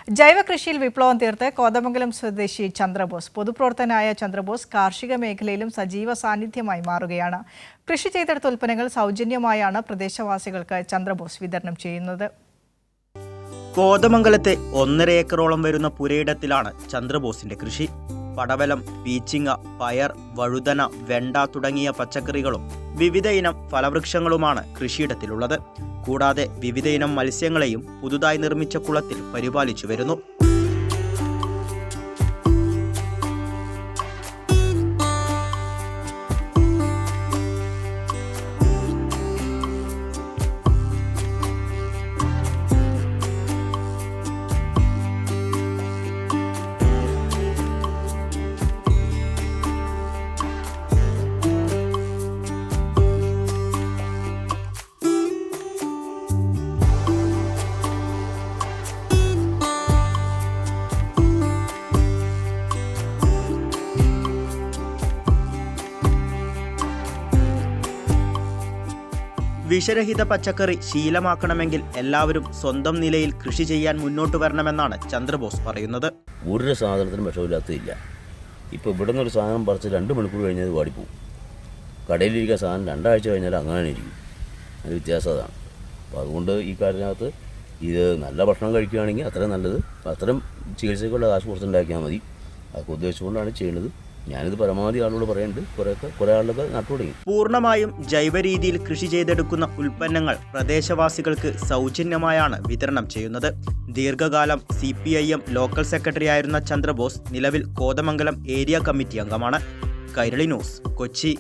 ജൈവ കൃഷിയിൽ വിപ്ലവം തീർത്ത് കോതമംഗലം സ്വദേശി ചന്ദ്രബോസ്. പൊതുപ്രവർത്തകനായ ചന്ദ്രബോസ് കാർഷിക മേഖലയിലും സജീവ സാന്നിധ്യമായി മാറുകയാണ്. കൃഷി ചെയ്തെടുത്ത ഉൽപ്പന്നങ്ങൾ സൗജന്യമായാണ് പ്രദേശവാസികൾക്ക് ചന്ദ്രബോസ് വിതരണം ചെയ്യുന്നത്. കോതമംഗലത്തെ 1.5 ഏക്കറോളം വരുന്ന പുരയിടത്തിലാണ് ചന്ദ്രബോസിന്റെ കൃഷി. പടവലം, പീച്ചിങ്ങ, പയർ, വഴുതന, വെണ്ട തുടങ്ങിയ പച്ചക്കറികളും വിവിധ ഇനം ഫലവൃക്ഷങ്ങളുമാണ് കൃഷിയിടത്തിലുള്ളത്. കൂടാതെ വിവിധ ഇനം മത്സ്യങ്ങളെയും പുതുതായി നിർമ്മിച്ച കുളത്തിൽ പരിപാലിച്ചു വരുന്നു. വിഷരഹിത പച്ചക്കറി ശീലമാക്കണമെങ്കിൽ എല്ലാവരും സ്വന്തം നിലയിൽ കൃഷി ചെയ്യാൻ മുന്നോട്ട് വരണമെന്നാണ് ചന്ദ്രബോസ് പറയുന്നത്. ഒരു സാധനത്തിനും വിഷമില്ലാത്തതില്ല. ഇപ്പോൾ ഇവിടെ നിന്നൊരു സാധനം പറിച്ച് 2 മണിക്കൂർ കഴിഞ്ഞാൽ വാടിപ്പോവും. കടയിലിരിക്കുന്ന സാധനം 2 ആഴ്ച കഴിഞ്ഞാൽ അങ്ങനെ ഇരിക്കും. അത് വ്യത്യാസം അതാണ്. അപ്പോൾ അതുകൊണ്ട് ഈ കാര്യത്തിനകത്ത് ഇത് നല്ല ഭക്ഷണം കഴിക്കുകയാണെങ്കിൽ അത്രയും നല്ലത്. അത്തരം ചികിത്സയ്ക്കുള്ള കാശ് പുറത്തുണ്ടാക്കിയാൽ മതി. അതൊക്കെ ഉദ്ദേശിച്ചുകൊണ്ടാണ് ചെയ്യുന്നത്. ഞാനിത് പരമാവധി ആളോട് പറയുന്നുണ്ട്. കുറേ ആളുകളൊക്കെ നട്ടു തുടങ്ങി. പൂർണ്ണമായും ജൈവ രീതിയിൽ കൃഷി ചെയ്തെടുക്കുന്ന ഉൽപ്പന്നങ്ങൾ പ്രദേശവാസികൾക്ക് സൗജന്യമായാണ് വിതരണം ചെയ്യുന്നത്. ദീർഘകാലം CPIM ലോക്കൽ സെക്രട്ടറി ആയിരുന്ന ചന്ദ്രബോസ് നിലവിൽ കോതമംഗലം ഏരിയ കമ്മിറ്റി അംഗമാണ്. കൈരളി ന്യൂസ്, കൊച്ചി.